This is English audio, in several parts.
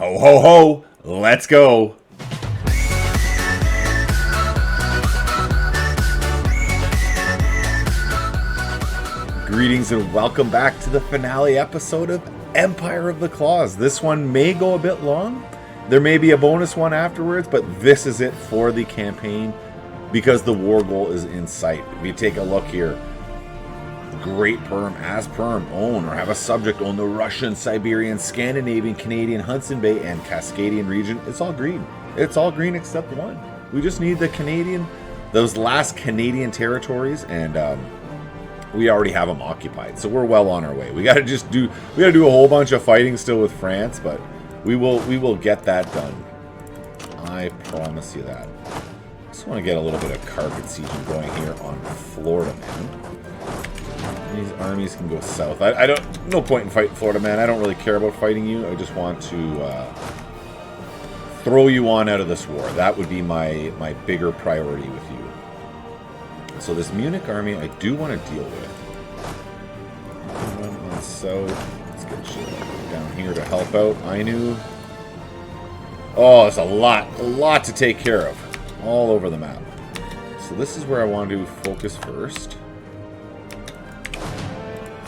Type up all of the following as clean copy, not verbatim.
Ho, ho, ho! Let's go! Greetings and welcome back to the finale episode of Empire of the Claus. This one may go a bit long. There may be a bonus one afterwards, but this is it for the campaign because the war goal is in sight. If you take a look here, Great Perm as Perm own or have a subject own the Russian, Siberian, Scandinavian, Canadian, Hudson Bay and Cascadian region. It's all green. It's all green except one. We just need the Canadian, those last Canadian territories, and we already have them occupied, so we're well on our way. We gotta do a whole bunch of fighting still with France, but we will get that done. I promise you that. Just want to get a little bit of carpet sieging going here on Florida, man. These armies can go south. I don't. No point in fighting Florida, man. I don't really care about fighting you. I just want to throw you on out of this war. That would be my bigger priority with you. So this Munich army, I do want to deal with. On south. Let's get you down here to help out. Ainu. Oh, it's a lot to take care of, all over the map. So this is where I want to focus first.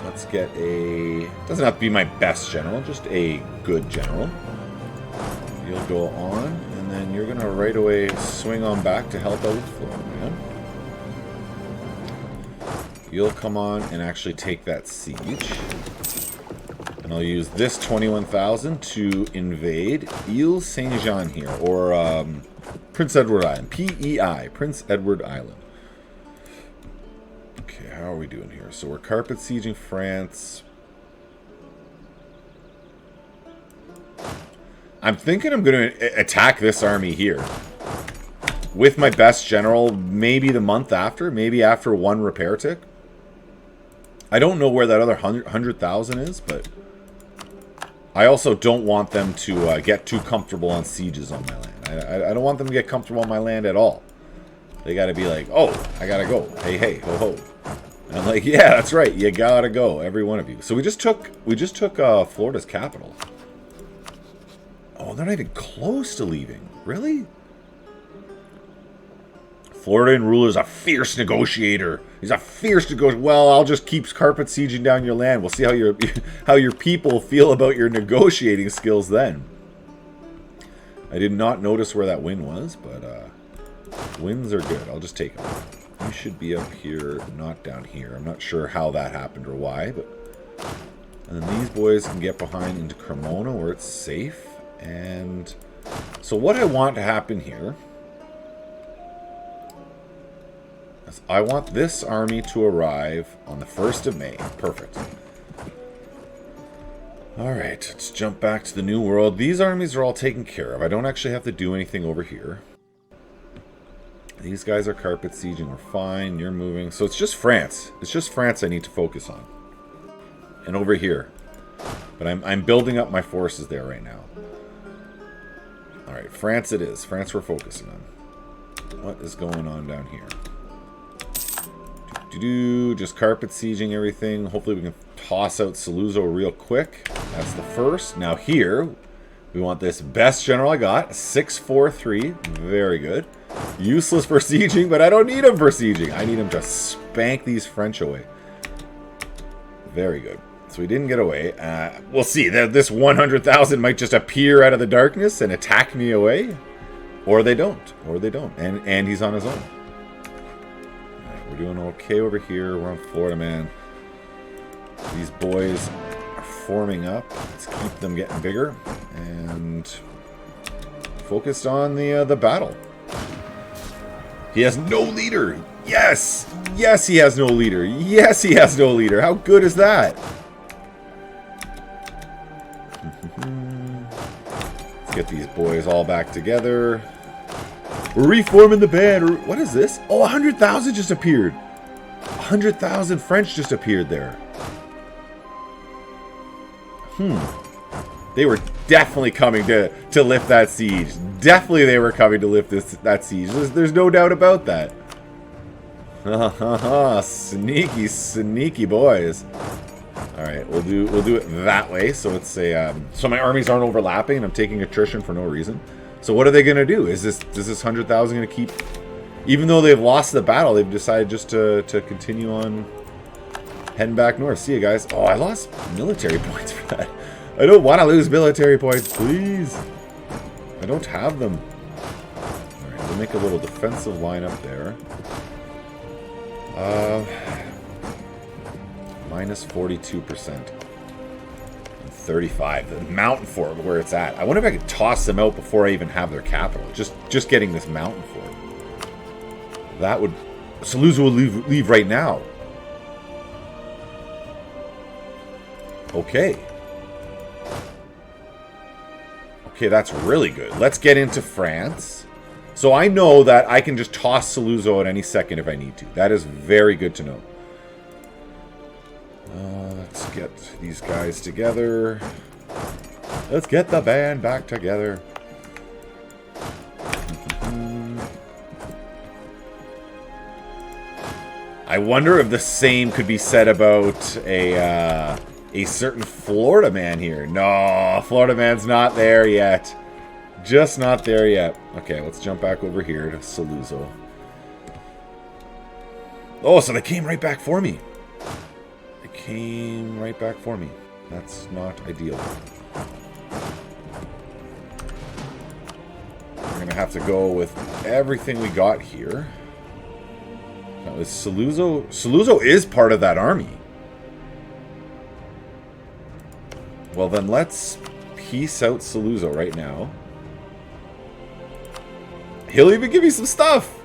Let's get a... doesn't have to be my best general, just a good general. You'll go on, and then you're gonna right away swing on back to help out with Florida, man. You'll come on and actually take that siege. And I'll use this 21,000 to invade Ile Saint-Jean here, or Prince Edward Island. PEI, Prince Edward Island. Okay, how are we doing here? So we're carpet sieging France. I'm thinking I'm going to attack this army here. With my best general, maybe the month after, maybe after one repair tick. I don't know where that other 100,000 is, but I also don't want them to get too comfortable on sieges on my land. I don't want them to get comfortable on my land at all. They got to be like, oh, I got to go. Hey, hey, ho, ho. And I'm like, yeah, that's right. You got to go, every one of you. So we just took Florida's capital. Oh, they're not even close to leaving. Really? Floridian ruler is a fierce negotiator. He's a fierce negotiator. Well, I'll just keep carpet sieging down your land. We'll see how your people feel about your negotiating skills then. I did not notice where that win was, but wins are good. I'll just take them. You should be up here, not down here. I'm not sure how that happened or why, but... and then these boys can get behind into Cremona where it's safe. And so what I want to happen here... I want this army to arrive on the 1st of May. Perfect. Alright, let's jump back to the New World. These armies are all taken care of. I don't actually have to do anything over here. These guys are carpet sieging. We're fine. You're moving. So it's just France. It's just France I need to focus on. And over here. But I'm building up my forces there right now. Alright, France it is. France we're focusing on. What is going on down here? Just carpet sieging everything. Hopefully we can toss out Saluzzo real quick. That's the first. Now here, we want this best general I got. 643. Very good. Useless for sieging, but I don't need him for sieging. I need him to spank these French away. Very good. So we didn't get away. We'll see. This 100,000 might just appear out of the darkness and attack me away. Or they don't. Or they don't. And he's on his own. We're doing okay over here. We're on Florida, man. These boys are forming up. Let's keep them getting bigger. And focused on the battle. He has no leader. Yes! Yes, he has no leader. Yes, he has no leader. How good is that? Let's get these boys all back together. We're reforming the band. What is this? Oh, 100,000 just appeared. 100,000 French just appeared there. They were definitely coming to lift that siege. Definitely they were coming to lift that siege. There's no doubt about that. Sneaky, sneaky boys. All right, we'll do it that way. So it's a so my armies aren't overlapping, and I'm taking attrition for no reason. So what are they gonna do? Is this 100,000 gonna keep? Even though they've lost the battle, they've decided just to continue on heading back north. See you guys. Oh, I lost military points for that. I don't want to lose military points, please. I don't have them. All right, we'll make a little defensive line up there. Minus 42%. 35. The mountain fort where it's at. I wonder if I could toss them out before I even have their capital. Just getting this mountain fort. That would... Saluzzo will leave right now. Okay. Okay, that's really good. Let's get into France. So I know that I can just toss Saluzzo at any second if I need to. That is very good to know. Let's get these guys together. Let's get the band back together. I wonder if the same could be said about a certain Florida man here. No, Florida man's not there yet. Just not there yet. Okay, let's jump back over here to Saluzzo. Oh, so they came right back for me. They came right back for me. That's not ideal. We're going to have to go with everything we got here. Now, is Saluzzo... Saluzzo is part of that army. Well, then let's peace out Saluzzo right now. He'll even give me some stuff.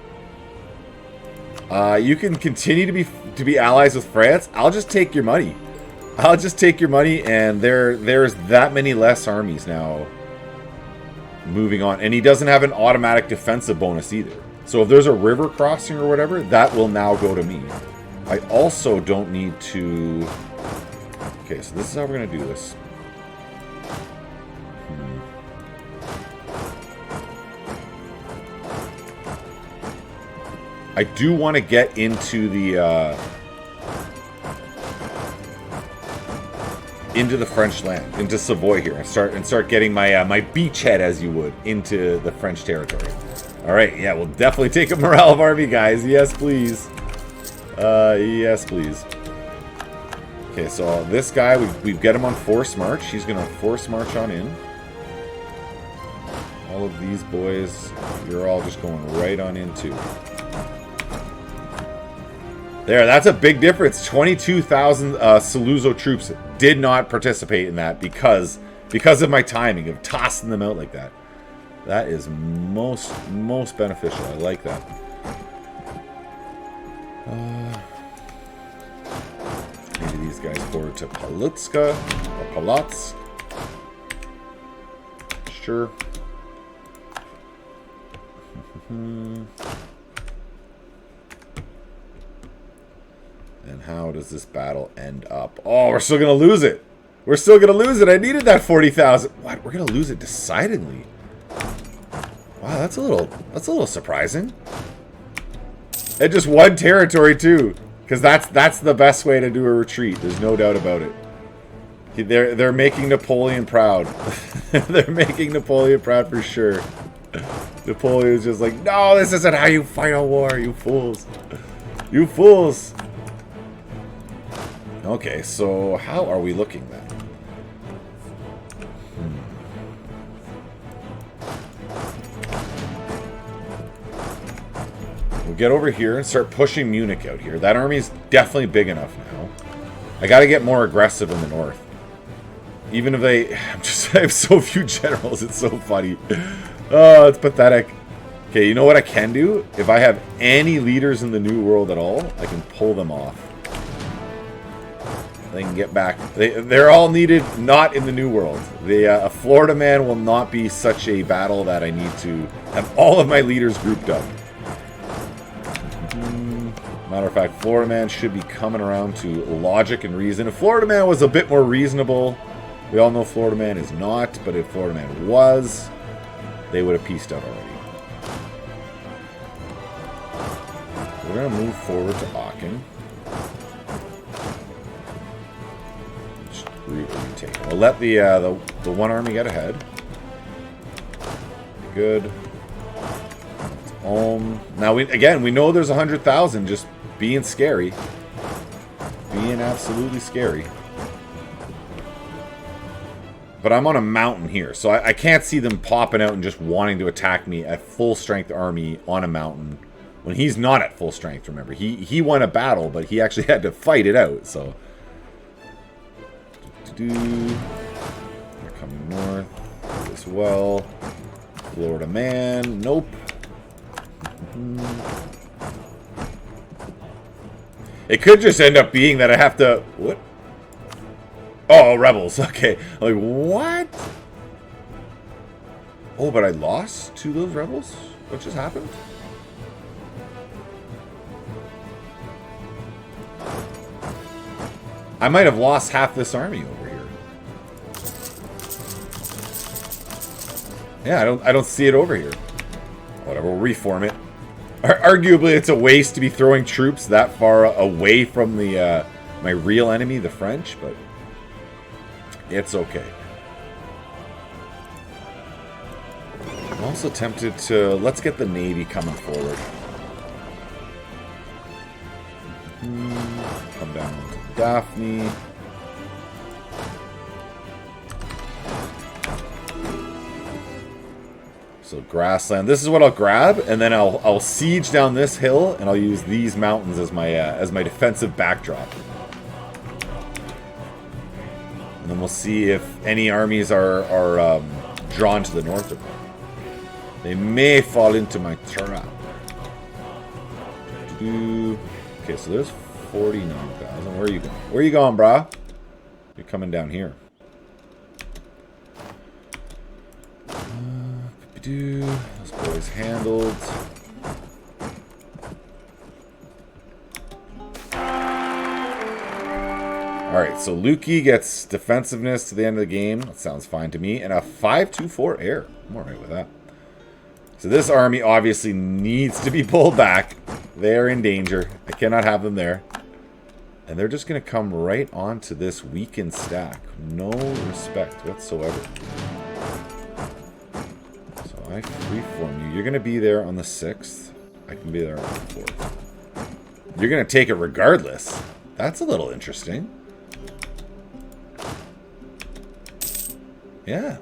You can continue to be allies with France. I'll just take your money. I'll just take your money, and there's that many less armies now moving on. And he doesn't have an automatic defensive bonus either. So if there's a river crossing or whatever, that will now go to me. I also don't need to... Okay, so this is how we're going to do this. I do want to get into the French land, into Savoy here, and start getting my my beachhead, as you would, into the French territory. All right, yeah, we'll definitely take a morale of army, guys. Yes, please. Yes, please. Okay, so this guy, we've got him on force march. He's gonna force march on in. All of these boys, you're all just going right on into. There, that's a big difference. 22,000 Saluzzo troops did not participate in that because of my timing of tossing them out like that. That is most beneficial. I like that. Maybe these guys forward to Polutska or Polotsk. Sure. And how does this battle end up? Oh, we're still going to lose it. We're still going to lose it. I needed that 40,000. What? We're going to lose it decidedly. Wow, that's a little surprising. And just one territory too, because that's the best way to do a retreat. There's no doubt about it. They're making Napoleon proud. They're making Napoleon proud for sure. Napoleon's just like, no, this isn't how you fight a war, you fools. You fools. Okay, so how are we looking then? We'll get over here and start pushing Munich out here. That army's definitely big enough now. I gotta get more aggressive in the north. Even if I have so few generals, it's so funny. Oh, it's pathetic. Okay, you know what I can do? If I have any leaders in the New World at all, I can pull them off. They can get back. They're all needed not in the New World. A Florida man will not be such a battle that I need to have all of my leaders grouped up. Matter of fact, Florida man should be coming around to logic and reason. If Florida man was a bit more reasonable, we all know Florida man is not, but if Florida man was, they would have pieced out already. We're going to move forward to Aachen. route are you taking? We'll let the one army get ahead. Good. Now we know there's 100,000 just being scary. Being absolutely scary. But I'm on a mountain here, so I can't see them popping out and just wanting to attack me at full strength army on a mountain. When he's not at full strength, remember. He won a battle, but he actually had to fight it out, so. They're coming north as well. Florida man. Nope. It could just end up being that I have to... What? Oh, rebels. Okay. I'm like, what? Oh, but I lost to those rebels? What just happened? I might have lost half this army over here. Yeah, I don't see it over here. Whatever, we'll reform it. Arguably, it's a waste to be throwing troops that far away from the my real enemy, the French, but it's okay. I'm also tempted to... Let's get the Navy coming forward. Come down to Daphne. So grassland. This is what I'll grab, and then I'll siege down this hill, and I'll use these mountains as my defensive backdrop. And then we'll see if any armies are drawn to the north of them. They may fall into my trap. Okay, so there's 49,000. Where are you going? Where are you going, brah? You're coming down here. Those boys handled. Alright, so Lukey gets defensiveness to the end of the game. That sounds fine to me. And a 5-2-4 air. I'm alright with that. So this army obviously needs to be pulled back. They're in danger. I cannot have them there. And they're just going to come right onto this weakened stack. No respect whatsoever. So I freeform you. You're going to be there on the 6th. I can be there on the 4th. You're going to take it regardless. That's a little interesting. Yeah.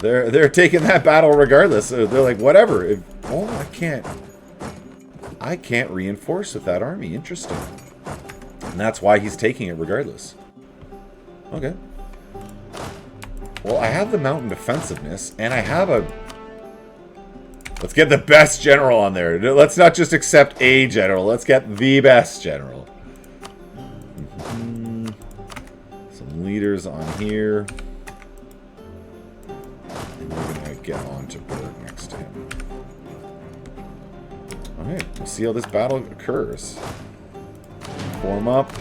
They're taking that battle regardless. They're like, whatever. Oh, I can't reinforce with that army. Interesting. And that's why he's taking it regardless. Okay. Well, I have the mountain defensiveness, and I have a... Let's get the best general on there. Let's not just accept a general. Let's get the best general. Some leaders on here. And we're going to get on to Berg next to him. Alright, we'll see how this battle occurs. Form up.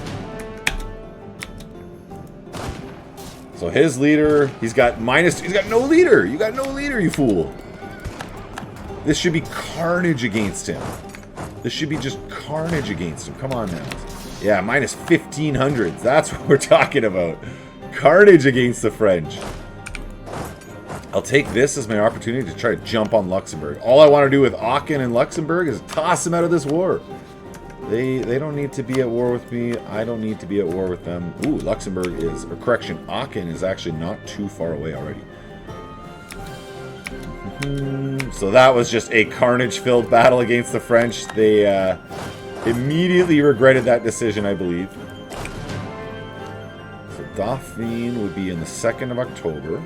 So his leader, he's got no leader. You got no leader, you fool. This should be carnage against him. This should be just carnage against him. Come on now. Yeah, minus 1,500. That's what we're talking about. Carnage against the French. I'll take this as my opportunity to try to jump on Luxembourg. All I want to do with Aachen and Luxembourg is toss them out of this war. They don't need to be at war with me. I don't need to be at war with them. Ooh, Luxembourg is, or correction, Aachen is actually not too far away already. So that was just a carnage-filled battle against the French. They immediately regretted that decision, I believe. So Dauphine would be in the 2nd of October.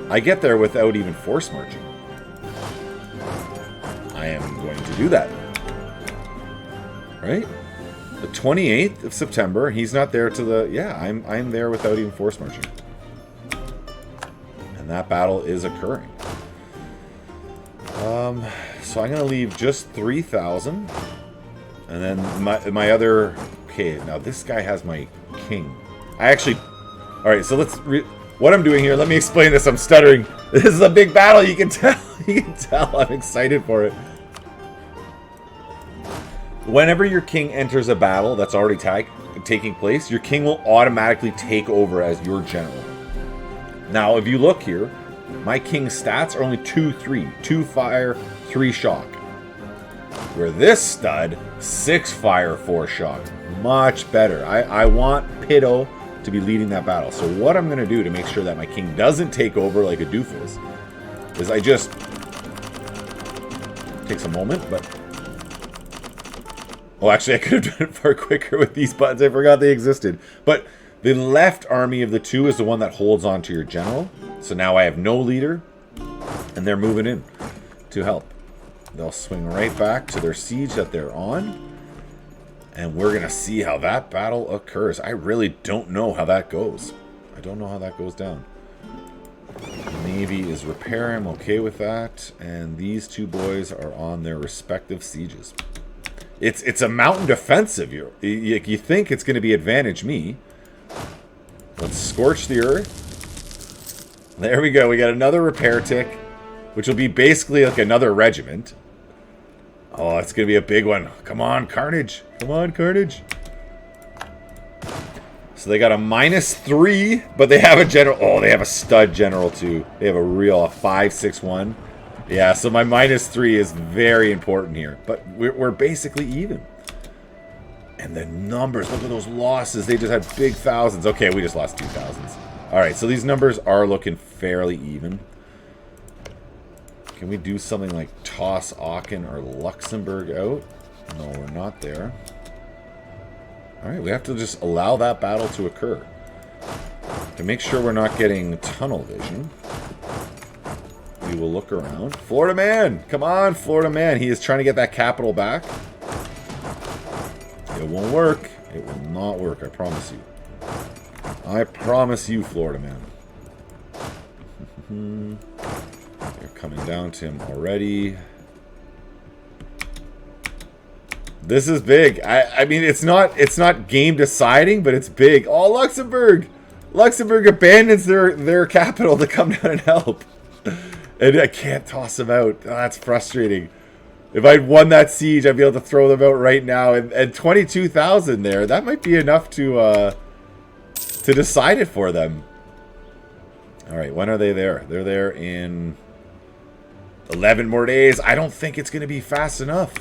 I get there without even force marching. I am going to do that. Right? The 28th of September, he's not there to the... Yeah, I'm there without even force marching. And that battle is occurring. So I'm going to leave just 3,000. And then my other... Okay, now this guy has my king. I actually... Alright, so let's... What I'm doing here, let me explain this. I'm stuttering. This is a big battle, you can tell. You can tell I'm excited for it. Whenever your king enters a battle that's already taking place, your king will automatically take over as your general. Now, if you look here, my king's stats are only 2-3. 2 fire, 3 shock. Where this stud, 6 fire, 4 shock. Much better. I want Pitto to be leading that battle. So what I'm going to do to make sure that my king doesn't take over like a doofus is I just... Takes a moment, but... Oh, actually, I could have done it far quicker with these buttons. I forgot they existed. But the left army of the 2 is the one that holds on to your general. So now I have no leader, and they're moving in to help. They'll swing right back to their siege that they're on. And we're going to see how that battle occurs. I really don't know how that goes. I don't know how that goes down. The Navy is repairing. I'm okay with that. And these 2 boys are on their respective sieges. It's a mountain defensive. You think it's going to be advantage me. Let's scorch the earth. There we go. We got another repair tick, which will be basically like another regiment. Oh, it's going to be a big one. Come on, Carnage. Come on, Carnage. So they got a -3, but they have a general. Oh, they have a stud general, too. They have a real 5-6-1. Yeah, so my -3 is very important here. But we're basically even. And the numbers. Look at those losses. They just had big thousands. Okay, we just lost 2 thousands. All right, so these numbers are looking fairly even. Can we do something like toss Aachen or Luxembourg out? No, we're not there. Alright, we have to just allow that battle to occur. To make sure we're not getting tunnel vision, we will look around. Florida man! Come on, Florida man! He is trying to get that capital back. It won't work. It will not work, I promise you. I promise you, Florida man. They're coming down to him already. This is big. I mean, it's not game deciding, but it's big. Oh, Luxembourg! Luxembourg abandons their capital to come down and help. And I can't toss them out. Oh, that's frustrating. If I'd won that siege, I'd be able to throw them out right now. And 22,000 there, that might be enough to decide it for them. All right, when are they there? They're there in 11 more days. I don't think it's going to be fast enough.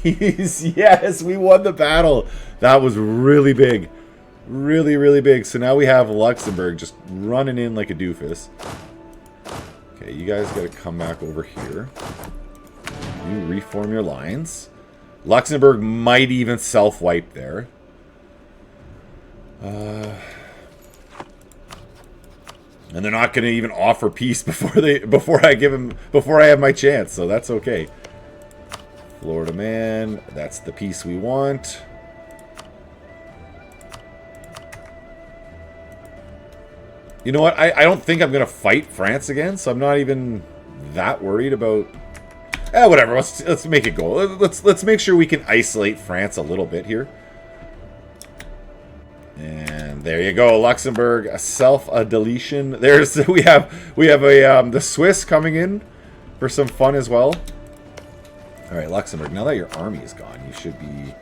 Yes, we won the battle. That was really big. Really, really big. So now we have Luxembourg just running in like a doofus. Okay, you guys got to come back over here. You reform your lines. Luxembourg might even self-wipe there. And they're not going to even offer peace before I have my chance. So that's okay. Florida man, that's the peace we want. You know what? I don't think I'm going to fight France again, so I'm not even that worried about... whatever. Let's make it go. Let's make sure we can isolate France a little bit here. And there you go, Luxembourg, a deletion. There's we have the Swiss coming in for some fun as well. All right, Luxembourg. Now that your army is gone, you should be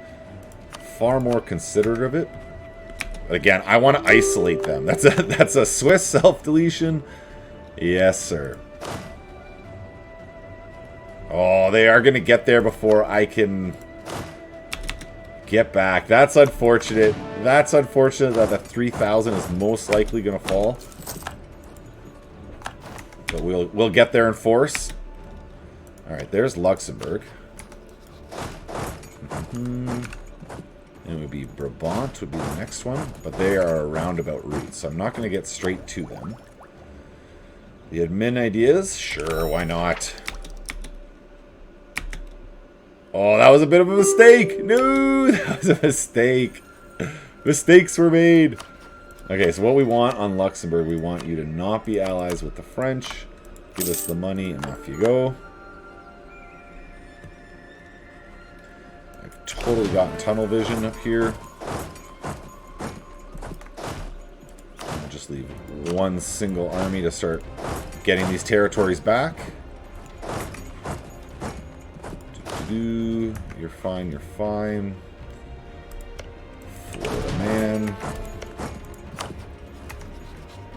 far more considerate of it. But again, I want to isolate them. That's a Swiss self-deletion. Yes, sir. Oh, they are going to get there before I can get back. That's unfortunate. That's unfortunate that the 3,000 is most likely going to fall. But we'll get there in force. All right, there's Luxembourg. And it would be Brabant would be the next one, but they are a roundabout route, so I'm not going to get straight to them. The admin ideas? Sure, why not? Oh, that was a bit of a mistake! No, that was a mistake. Mistakes were made. Okay, so what we want on Luxembourg, we want you to not be allies with the French. Give us the money and off you go. I've totally gotten tunnel vision up here. I'll just leave one single army to start getting these territories back. You're fine, you're fine. Florida man.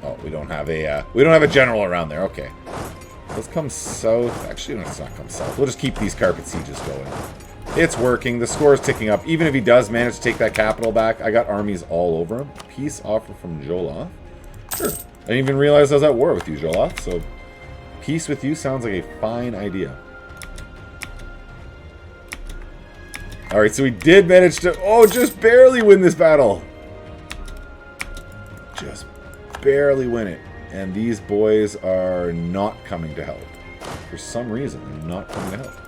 Oh, we don't have a general around there. Okay. Let's come south. Actually, let's not come south. We'll just keep these carpet sieges going. It's working. The score is ticking up. Even if he does manage to take that capital back, I got armies all over him. Peace offer from Jolov. Sure. I didn't even realize I was at war with you, Jolov. So, peace with you sounds like a fine idea. Alright, so we did manage to... Oh, just barely win this battle. Just barely win it. And these boys are not coming to help. For some reason, they're not coming to help.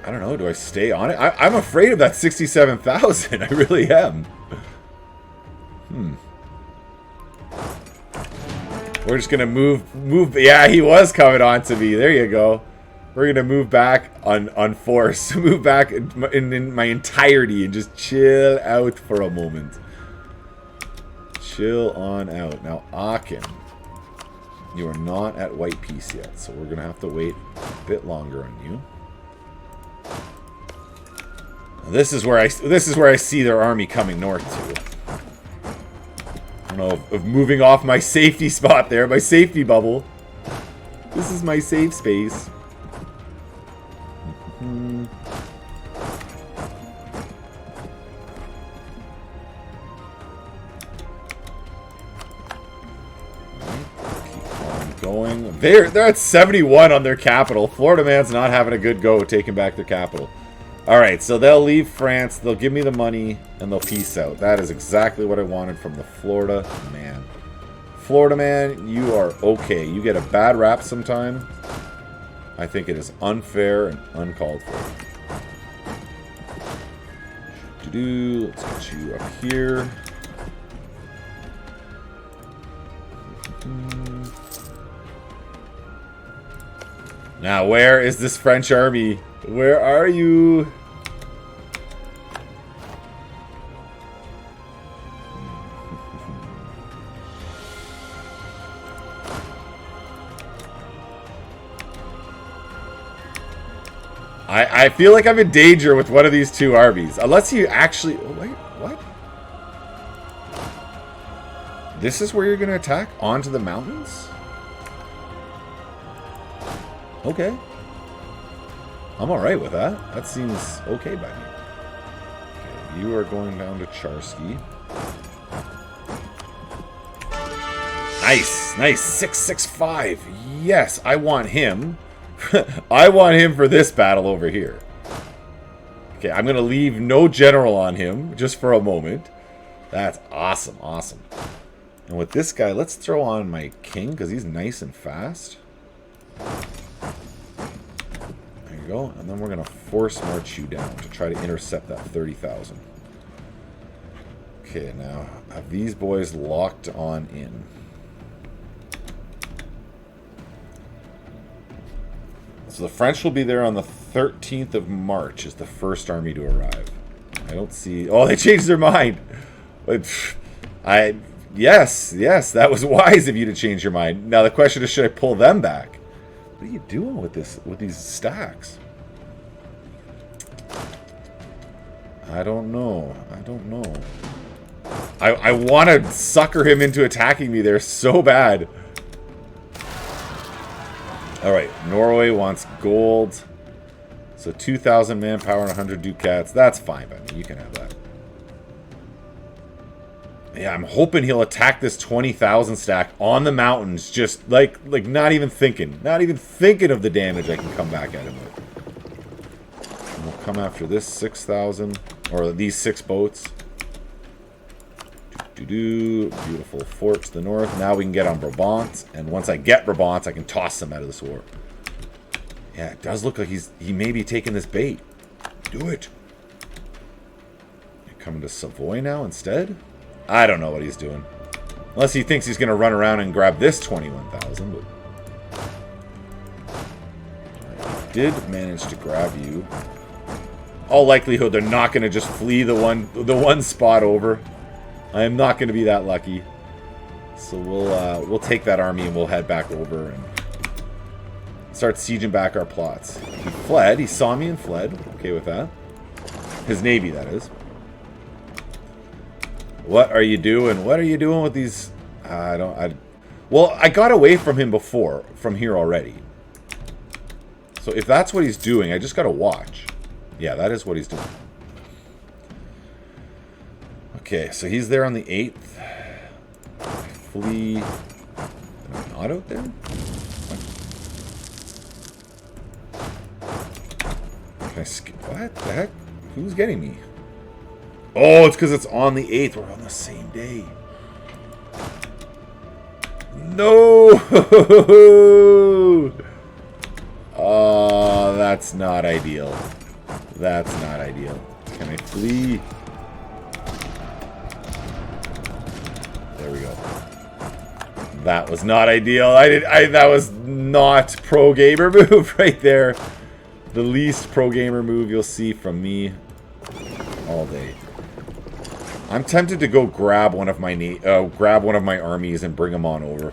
I don't know, do I stay on it? I'm afraid of that 67,000. I really am. We're just gonna move. Yeah, he was coming on to me. There you go. We're gonna move back on force. Move back in my entirety and just chill out for a moment. Chill on out. Now, Aachen, you are not at white peace yet, so we're gonna have to wait a bit longer on you. This is where I see their army coming north to. I don't know of moving off my safety spot there, my safety bubble. This is my safe space. Keep on going. They're at 71 on their capital. Florida man's not having a good go taking back their capital. Alright, so they'll leave France, they'll give me the money, and they'll peace out. That is exactly what I wanted from the Florida man. Florida man, you are okay. You get a bad rap sometime. I think it is unfair and uncalled for. Let's get you up here. Now, where is this French army? Where are you? I feel like I'm in danger with one of these two armies. Unless you actually... Oh, wait, what? This is where you're going to attack? Onto the mountains? Okay. I'm alright with that. That seems okay by me. Okay, you are going down to Charsky. Nice! Nice! 665! Yes, I want him. I want him for this battle over here. Okay, I'm going to leave no general on him just for a moment. That's awesome, awesome. And with this guy, let's throw on my king because he's nice and fast. There you go. And then we're going to force march you down to try to intercept that 30,000. Okay, now have these boys locked on in. So the French will be there on the 13th of March is the first army to arrive. I don't see... Oh, they changed their mind! Yes, that was wise of you to change your mind. Now the question is, should I pull them back? What are you doing with these stacks? I don't know. I want to sucker him into attacking me there so bad. Alright, Norway wants gold. So 2,000 manpower and 100 ducats. That's fine by me. You can have that. Yeah, I'm hoping he'll attack this 20,000 stack on the mountains. Just like not even thinking. Not even thinking of the damage I can come back at him with. And we'll come after this 6,000. Or these 6 boats. Beautiful fort to the north. Now we can get on Brabant, and once I get Brabant, I can toss them out of this war. Yeah, it does look like he may be taking this bait. Do it. You're coming to Savoy now instead? I don't know what he's doing. Unless he thinks he's going to run around and grab this 21,000. But I did manage to grab you. All likelihood, they're not going to just flee the one spot over. I am not going to be that lucky. So we'll take that army and we'll head back over and start sieging back our plots. We fled. He saw me and fled. Okay with that. His navy, that is. What are you doing? What are you doing with these? Well, I got away from him before, from here already. So if that's what he's doing, I just gotta watch. Yeah, that is what he's doing. Okay, so he's there on the 8th. Flee. Am I not out there? Can I skip? What the heck? Who's getting me? Oh, it's because it's on the 8th. We're on the same day. No! Oh, that's not ideal. That's not ideal. Can I flee? There we go. That was not ideal. That was not pro gamer move right there. The least pro gamer move you'll see from me all day. I'm tempted to go grab one of my armies and bring them on over.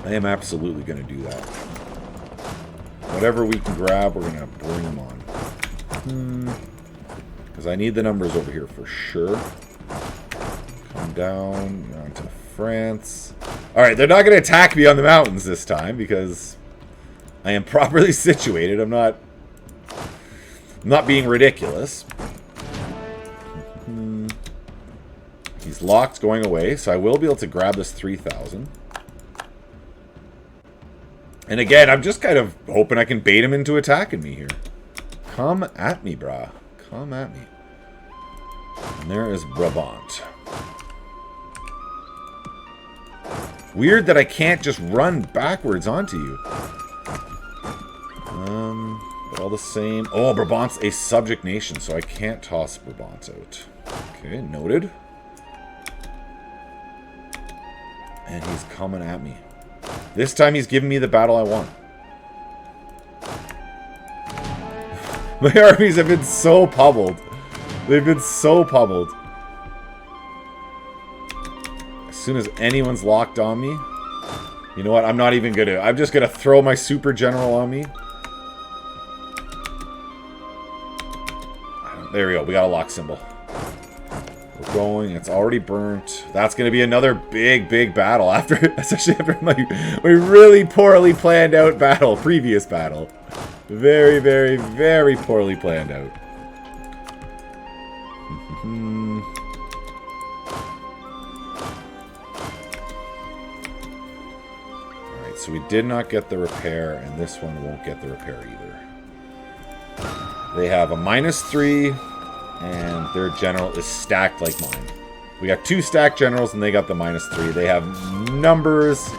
I am absolutely going to do that. Whatever we can grab, we're going to bring them on. Because I need the numbers over here for sure. Come down onto France. Alright, they're not going to attack me on the mountains this time because I am properly situated. I'm not being ridiculous. He's locked going away, so I will be able to grab this 3,000. And again, I'm just kind of hoping I can bait him into attacking me here. Come at me, brah. Come at me. And there is Brabant. Weird that I can't just run backwards onto you. But all the same. Oh, Brabant's a subject nation, so I can't toss Brabant out. Okay, noted. And he's coming at me. This time he's giving me the battle I want. My armies have been so pummeled. They've been so pummeled. As soon as anyone's locked on me, you know what? I'm not even gonna. I'm just gonna throw my super general on me. There we go. We got a lock symbol. We're going. It's already burnt. That's going to be another big, big battle after, especially after my really poorly planned out battle, previous battle. Very, very, very poorly planned out. Alright, so we did not get the repair, and this one won't get the repair either. They have a -3, and their general is stacked like mine. We got 2 stacked generals, and they got the -3. They have numbers.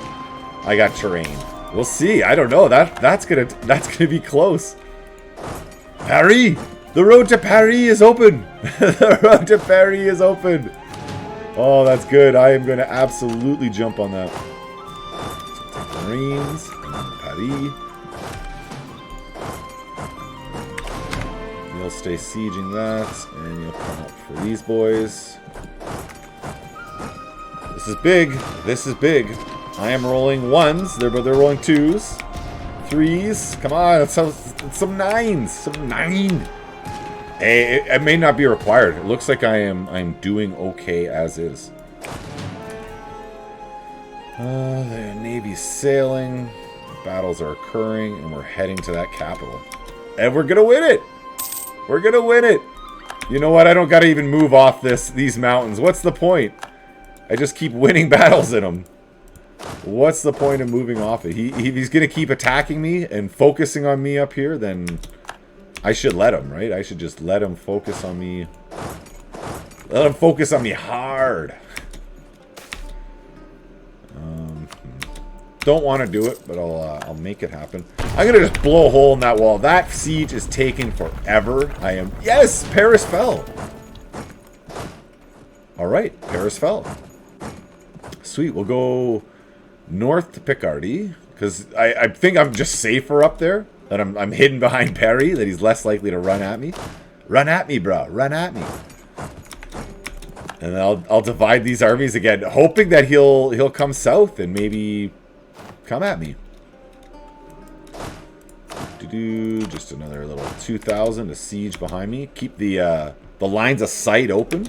I got terrain. We'll see. I don't know. That's gonna be close. Paris! The road to Paris is open! The road to Paris is open! Oh, that's good. I am gonna absolutely jump on that. So take the Marines, and then Paris. You'll stay sieging that, and you'll come up for these boys. This is big. This is big. I am rolling 1s. They're rolling 2s. 3s. Come on, it's some 9s. Some 9. Hey, it may not be required. It looks like I'm doing okay as is. The Navy's sailing. Battles are occurring, and we're heading to that capital. And we're gonna win it! We're gonna win it! You know what? I don't gotta even move off these mountains. What's the point? I just keep winning battles in them. What's the point of moving off it? If he's gonna keep attacking me and focusing on me up here, then I should let him, right? I should just let him focus on me. Let him focus on me hard. Don't want to do it, but I'll make it happen. I'm gonna just blow a hole in that wall. That siege is taking forever. Yes, Paris fell. All right, Paris fell. Sweet. We'll go north to Picardy because I think I'm just safer up there. That I'm hidden behind Paris. That he's less likely to run at me. Run at me, bro. Run at me. And then I'll divide these armies again, hoping that he'll come south and maybe come at me. Just another little 2,000 to siege behind me. Keep the lines of sight open.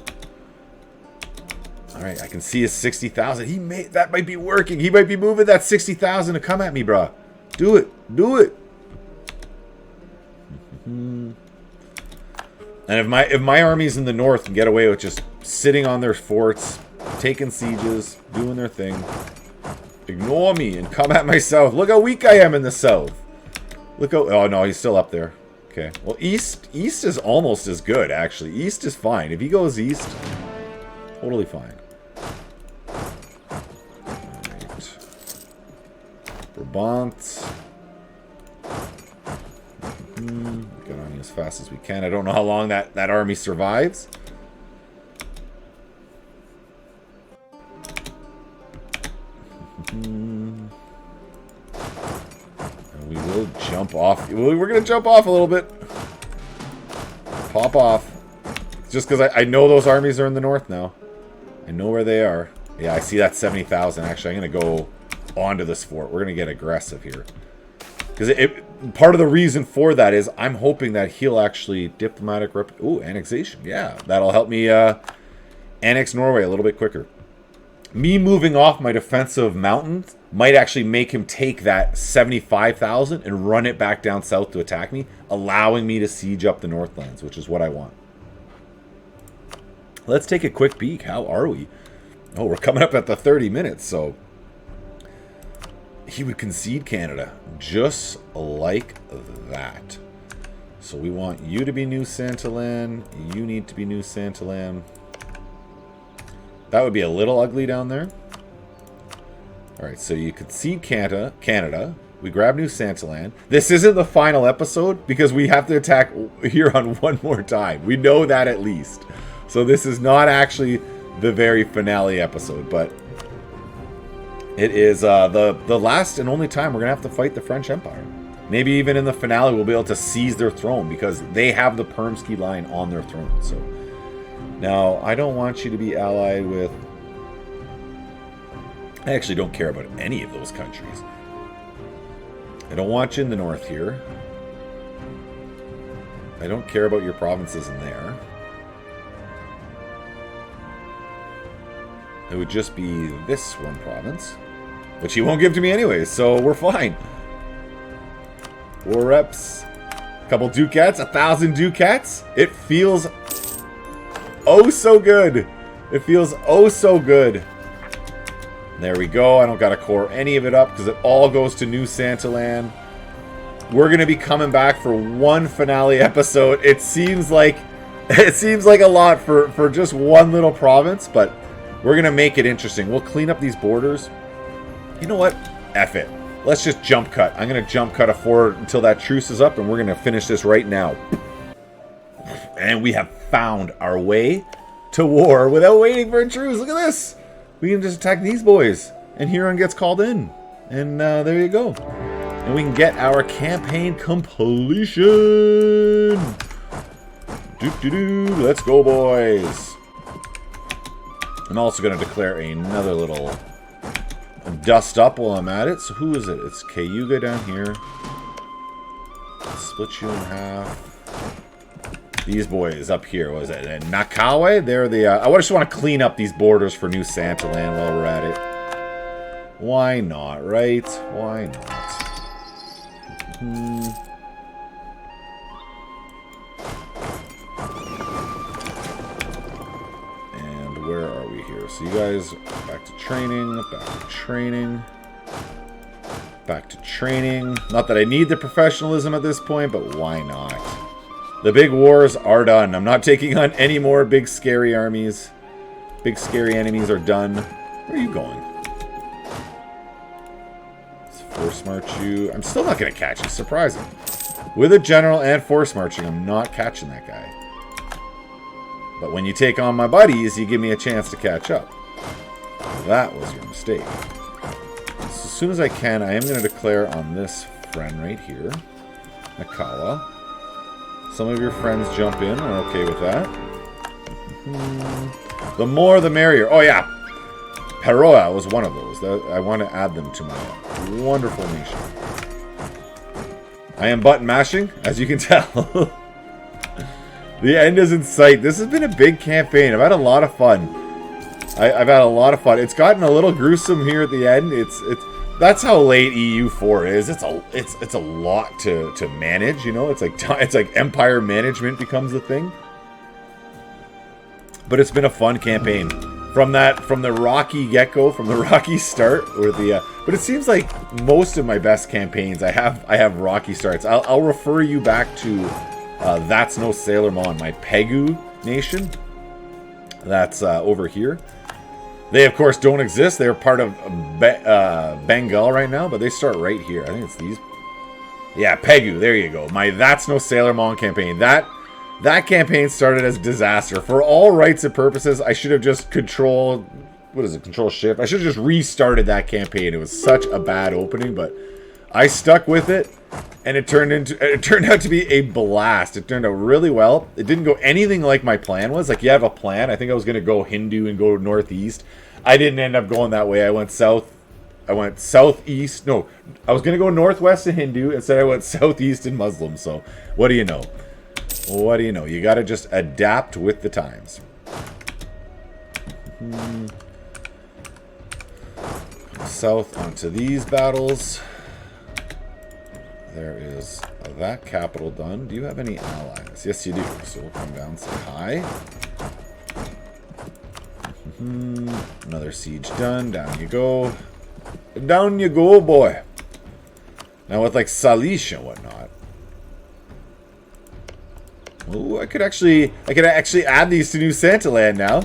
All right, I can see his 60,000. That might be working. He might be moving that 60,000 to come at me, bruh. Do it. Do it. And if my armies in the north can get away with just sitting on their forts, taking sieges, doing their thing, ignore me and come at my south. Look how weak I am in the south. Look how... Oh, no, he's still up there. Okay. Well, east is almost as good, actually. East is fine. If he goes east, totally fine. Alright. Brabant. Get on as fast as we can. I don't know how long that army survives. And we will jump off. We're going to jump off a little bit. Pop off. Just because I know those armies are in the north now. I know where they are. Yeah, I see that 70,000. Actually, I'm going to go onto this fort. We're going to get aggressive here. Because part of the reason for that is I'm hoping that he'll actually diplomatic annexation. Yeah, that'll help me annex Norway a little bit quicker. Me moving off my defensive mountains might actually make him take that 75,000 and run it back down south to attack me, allowing me to siege up the Northlands, which is what I want. Let's take a quick peek. How are we? Oh, we're coming up at the 30 minutes, so he would concede Canada just like that. So we want you to be New Santalan. You need to be New Santalan. That would be a little ugly down there. Alright, so you concede Canada. We grab New Santalan. This isn't the final episode because we have to attack Huron one more time. We know that at least. So this is not actually the very finale episode, but it is the last and only time we're going to have to fight the French Empire. Maybe even in the finale we'll be able to seize their throne because they have the Permsky line on their throne. So now, I don't want you to be allied with... I actually don't care about any of those countries. I don't want you in the north here. I don't care about your provinces in there. It would just be this one province, which he won't give to me anyways, so we're fine. 4 reps, a couple ducats, 1,000 ducats. It feels oh so good. It feels oh so good. There we go. I don't got to core any of it up because it all goes to New Santalan. We're going to be coming back for one finale episode. It seems like a lot for just one little province, but we're going to make it interesting. We'll clean up these borders. You know what? F it. Let's just jump cut. I'm going to jump cut a fort until that truce is up, and we're going to finish this right now. And we have found our way to war without waiting for a truce. Look at this. We can just attack these boys. And Huron gets called in. And there you go. And we can get our campaign completion. Let's go, boys. I'm also going to declare another little dust up while I'm at it. So who is it? It's Cayuga down here. Split you in half. These boys up here, what is it? And Nakawe? They're the... I just want to clean up these borders for New Santalan while we're at it. Why not, right? Why not? And where are we here? So you guys, back to training, back to training. Back to training. Not that I need the professionalism at this point, but why not? The big wars are done. I'm not taking on any more big scary armies. Big scary enemies are done. Where are you going? Let's force march you. I'm still not going to catch you. Surprising. With a general and force marching, I'm not catching that guy. But when you take on my buddies, you give me a chance to catch up. That was your mistake. So as soon as I can, I am going to declare on this friend right here. Nakawa. Some of your friends jump in. I'm okay with that. The more the merrier. Oh, yeah. Peroa was one of those. I want to add them to my wonderful nation. I am button mashing, as you can tell. The end is in sight. This has been a big campaign. I've had a lot of fun. I've had a lot of fun. It's gotten a little gruesome here at the end. That's how late EU4 is. It's a lot to manage. You know, it's like empire management becomes the thing. But it's been a fun campaign from the rocky get-go, from the rocky start, or the. But it seems like most of my best campaigns, I have rocky starts. I'll refer you back to That's No Sailor Mon, my Pegu nation. That's over here. They of course don't exist. They're part of Bengal right now, but they start right here. I think it's these. Yeah, Pegu. There you go. My That's No Sailor Mon campaign. That campaign started as disaster. For all rights and purposes, I should have just Control Shift. I should have just restarted that campaign. It was such a bad opening, but I stuck with it, and it turned out to be a blast. It turned out really well. It didn't go anything like my plan was. Like, you have a plan. I think I was going to go Hindu and go northeast. I didn't end up going that way. I went southeast. No, I was going to go northwest to Hindu. Instead, I went southeast in Muslim. So, what do you know? What do you know? You got to just adapt with the times. South onto these battles. There is that capital done. Do you have any allies? Yes, you do. So we'll come down and say hi. Another siege done. Down you go. Down you go, boy. Now with like Salish and whatnot. Oh, I could actually add these to New Santaland now.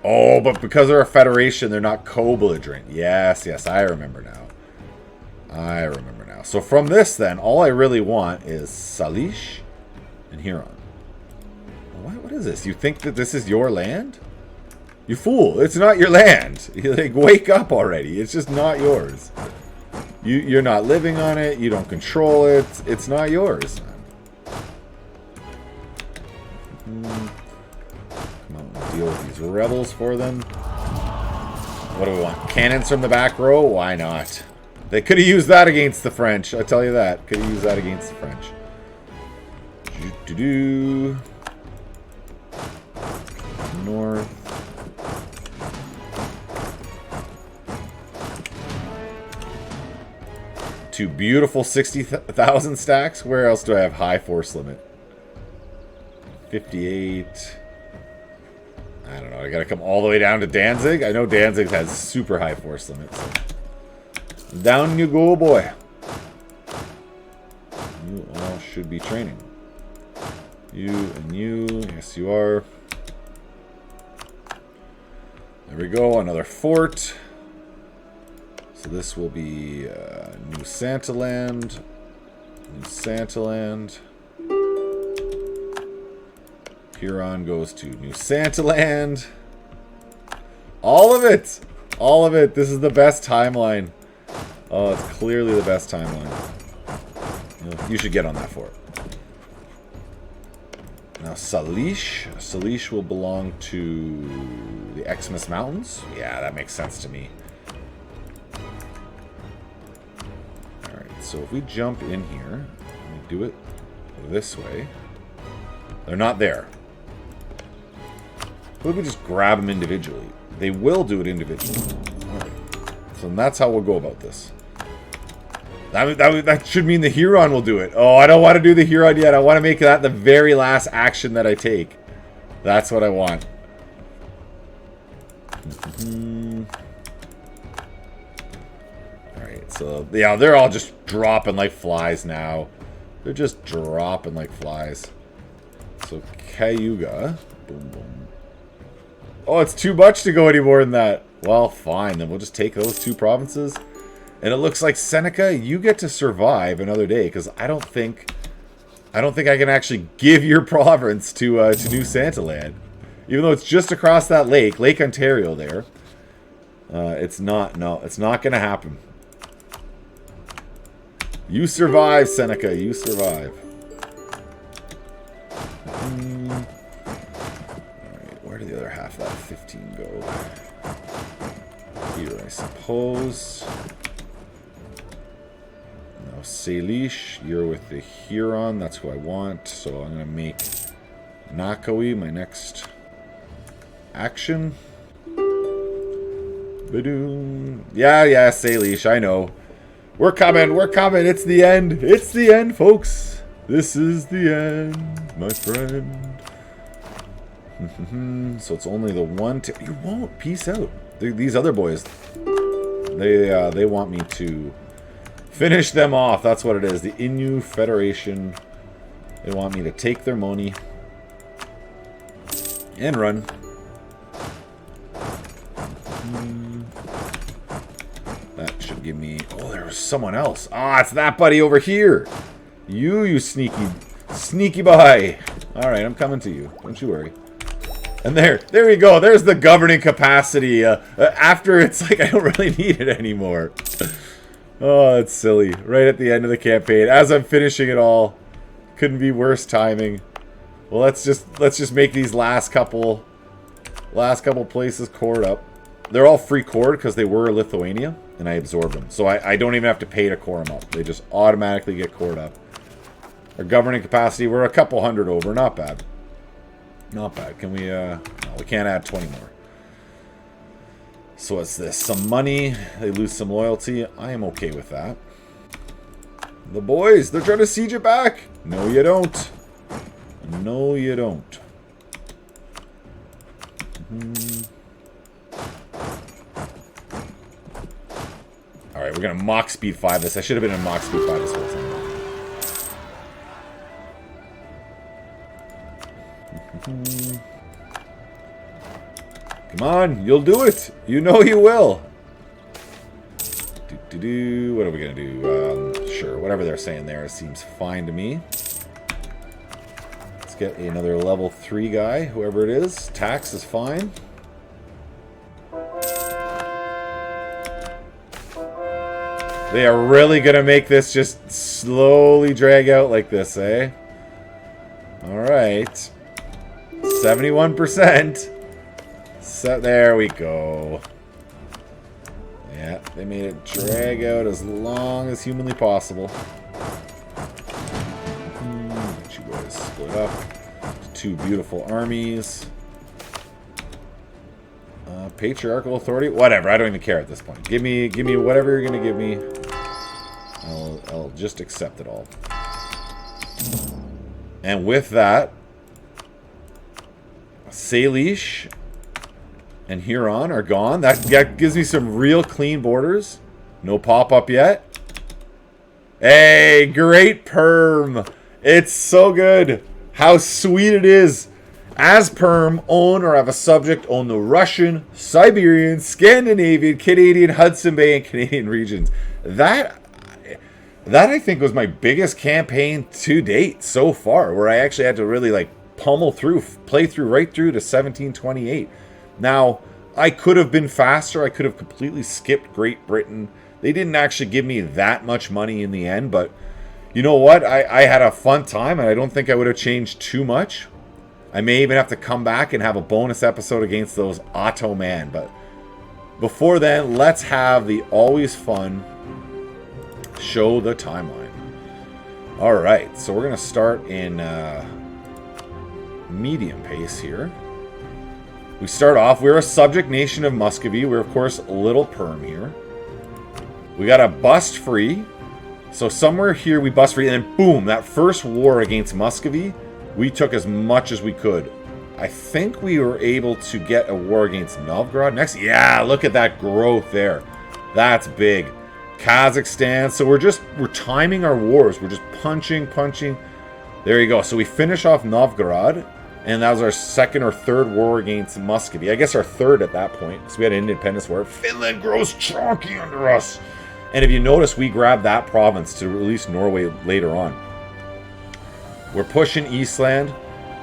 Oh, but because they're a federation, they're not co-belligerent. Yes, I remember now. So from this, then, all I really want is Salish and Huron. What is this? You think that this is your land? You fool! It's not your land. Like, wake up already. It's just not yours. You're not living on it. You don't control it. It's not yours. Deal with these rebels for them. What do we want? Cannons from the back row? Why not? They could have used that against the French. I'll tell you that. Could have used that against the French. North. Two beautiful 60,000 stacks. Where else do I have high force limit? 58. I don't know. I gotta come all the way down to Danzig. I know Danzig has super high force limits. So. Down you go, boy. You all should be training. You and you. Yes, you are. There we go. Another fort. So this will be New Santaland. New Santaland. Huron goes to New Santaland. All of it! All of it. This is the best timeline. Oh, it's clearly the best timeline. You should get on that fort. Now, Salish. Salish will belong to the Xmas Mountains. Yeah, that makes sense to me. Alright, so if we jump in here, we do it this way. They're not there. What if we just grab them individually? They will do it individually. Alright. So that's how we'll go about this. That should mean the Huron will do it. Oh, I don't want to do the Huron yet. I want to make that the very last action that I take. That's what I want. Alright, so yeah, they're all just dropping like flies now. They're just dropping like flies. So Cayuga. Boom, boom. Oh, it's too much to go any more than that. Well, fine. Then we'll just take those two provinces. And it looks like Seneca, you get to survive another day, because I don't think I can actually give your province to New Santaland, even though it's just across that lake, Lake Ontario. There, it's not. No, it's not going to happen. You survive, Seneca. You survive. Alright, where did the other half of that 15 go? Here, I suppose. Now Salish, you're with the Huron. That's who I want. So I'm going to make Nakawi my next action. Badoom. Yeah, Salish, I know. We're coming. It's the end. It's the end, folks. This is the end, my friend. So it's only the one. You won't. Peace out. These other boys, they want me to finish them off. That's what it is. The Innu Federation. They want me to take their money and run. That should give me... Oh, there was someone else. Ah, it's that buddy over here. You sneaky boy. All right, I'm coming to you. Don't you worry. And there we go. There's the governing capacity. After it's like I don't really need it anymore. Oh, it's silly. Right at the end of the campaign, as I'm finishing it all, couldn't be worse timing. Well, let's just make these last couple places cord up. They're all free cord because they were Lithuania, and I absorbed them. So I don't even have to pay to core them up. They just automatically get cored up. Our governing capacity, we're a couple hundred over. Not bad. Not bad. Can we, no, we can't add 20 more. So what's this? Some money. They lose some loyalty. I am okay with that. The boys, they're trying to siege it back. No, you don't. No, you don't. Alright, we're going to Mach Speed 5 this. I should have been in Mach Speed 5 this whole time. Come on, you'll do it. You know you will. What are we going to do? Sure, whatever they're saying there seems fine to me. Let's get another level 3 guy, whoever it is. Tax is fine. They are really going to make this just slowly drag out like this, eh? Alright. 71%. So there we go. Yeah, they made it drag out as long as humanly possible. Let you guys split up. Two beautiful armies. Patriarchal authority? Whatever, I don't even care at this point. Give me whatever you're gonna give me. I'll just accept it all. And with that, Salish and Huron are gone. That gives me some real clean borders. No pop-up yet. Hey, great Perm. It's so good. How sweet it is. As Perm, own or have a subject own the Russian, Siberian, Scandinavian, Canadian, Hudson Bay and Canadian regions. That I think was my biggest campaign to date so far, where I actually had to really like pummel through, play through right through to 1728. Now, I could have been faster. I could have completely skipped Great Britain. They didn't actually give me that much money in the end, but you know what? I had a fun time, and I don't think I would have changed too much. I may even have to come back and have a bonus episode against those Ottoman, but before then, let's have the always fun show the timeline. All right, so we're going to start in medium pace here. We start off, we're a subject nation of Muscovy. We're, of course, Little Perm here. We got a bust free. So somewhere here we bust free, and then boom, that first war against Muscovy, we took as much as we could. I think we were able to get a war against Novgorod next. Yeah, look at that growth there. That's big. Kazakhstan. So we're timing our wars. We're just punching. There you go. So we finish off Novgorod, and that was our second or third war against Muscovy. I guess our third at that point, because we had an independence war. Finland grows chonky under us. And if you notice, we grabbed that province to release Norway later on. We're pushing Eastland.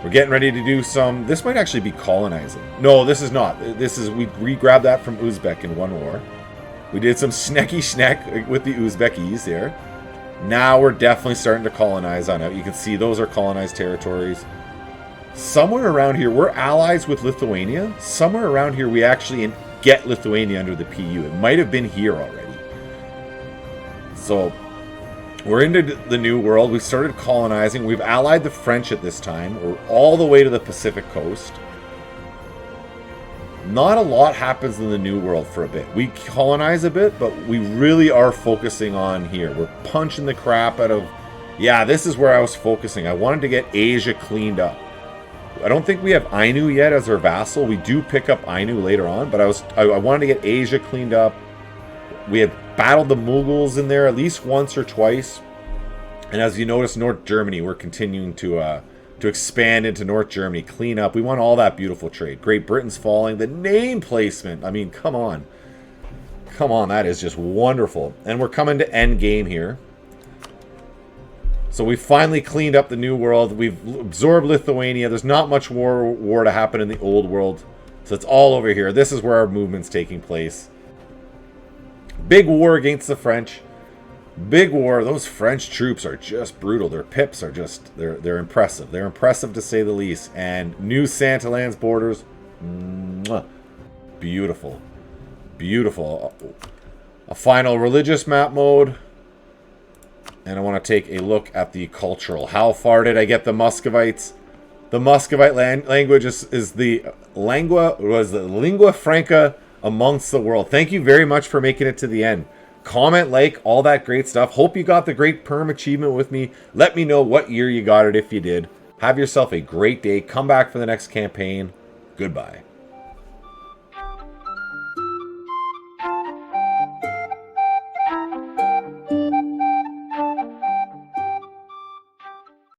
We're getting ready to do some... This might actually be colonizing. No, this is not. This is... We grabbed that from Uzbek in one war. We did some snecky with the Uzbekis there. Now we're definitely starting to colonize on out. You can see those are colonized territories. Somewhere around here, we're allies with Lithuania. Somewhere around here, we actually get Lithuania under the PU. It might have been here already. So, We're into the New World. We started colonizing. We've allied the French at this time. We're all the way to the Pacific coast. Not a lot happens in the New World for a bit. We colonize a bit, but we really are focusing on here. We're punching the crap out of... Yeah, this is where I was focusing. I wanted to get Asia cleaned up. I don't think we have Ainu yet as our vassal. We do pick up Ainu later on, but I wanted to get Asia cleaned up. We had battled the Mughals in there at least once or twice. And as you notice, North Germany, we're continuing to expand into North Germany, clean up. We want all that beautiful trade. Great Britain's falling. The name placement, I mean, come on. Come on, that is just wonderful. And we're coming to end game here. So we finally cleaned up the New World. We've absorbed Lithuania. There's not much war to happen in the Old World. So it's all over here. This is where our movement's taking place. Big war against the French. Big war. Those French troops are just brutal. Their pips are just, they're impressive. They're impressive to say the least. And New Santalands borders. Mwah, beautiful. Beautiful. A final religious map mode. And I want to take a look at the cultural. How far did I get the Muscovites? The Muscovite language is the lingua franca amongst the world. Thank you very much for making it to the end. Comment, like, all that great stuff. Hope you got the great Perm achievement with me. Let me know what year you got it if you did. Have yourself a great day. Come back for the next campaign. Goodbye.